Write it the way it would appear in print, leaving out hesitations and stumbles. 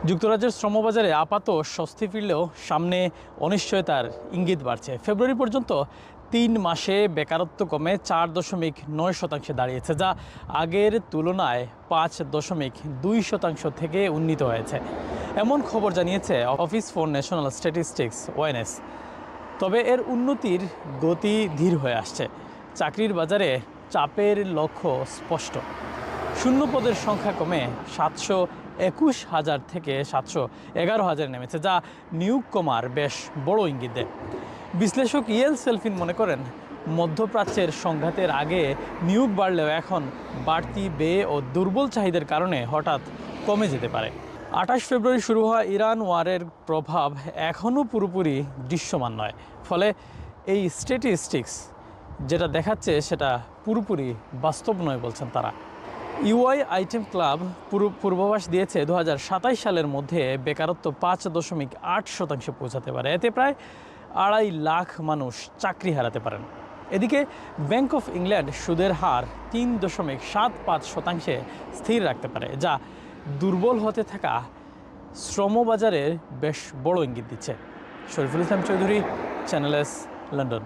যুক্তরাজ্যের শ্রমবাজারে আপাত স্বস্তি ফিরলেও সামনে অনিশ্চয়তার ইঙ্গিত বাড়ছে। ফেব্রুয়ারি পর্যন্ত 3 মাসে বেকারত্ব কমে 4.9% দাঁড়িয়েছে, যা আগের তুলনায় 5.2% থেকে উন্নীত হয়েছে। এমন খবর জানিয়েছে office for national statistics ONS. তবে এর উন্নতির গতি ধীর হয়ে আসছে। চাকরির বাজারে চাপের লক্ষ্য স্পষ্ট। শূন্য পদের সংখ্যা কমে 721,000 থেকে 711,000 নেমেছে, যা নিয়োগ কমার বেশ বড় ইঙ্গিত দেয়। বিশ্লেষক ইয়েল সেলফিন মনে করেন, মধ্যপ্রাচ্যের সংঘাতের আগে নিয়োগ বাড়লেও এখন বাড়তি ব্যয় ও দুর্বল চাহিদার কারণে হঠাৎ কমে যেতে পারে। 28 ফেব্রুয়ারি শুরু হওয়া ইরান ওয়ারের প্রভাব এখনও পুরোপুরি দৃশ্যমান নয়। ফলে এই স্ট্যাটিস্টিক্স যেটা দেখাচ্ছে সেটা পুরোপুরি বাস্তব নয় বলছেন তারা। ইউআই আইটেম ক্লাব পূর্বাভাস দিয়েছে 2027 সালের মধ্যে বেকারত্ব 5.8% পৌঁছাতে পারে। এতে প্রায় 2.5 লাখ মানুষ চাকরি হারাতে পারেন। এদিকে ব্যাংক অফ ইংল্যান্ড সুদের হার 3.75% স্থির রাখতে পারে, যা দুর্বল হতে থাকা শ্রমবাজারের বেশ বড় ইঙ্গিত দিচ্ছে। Shariful Islam Chowdhury, channel S, London.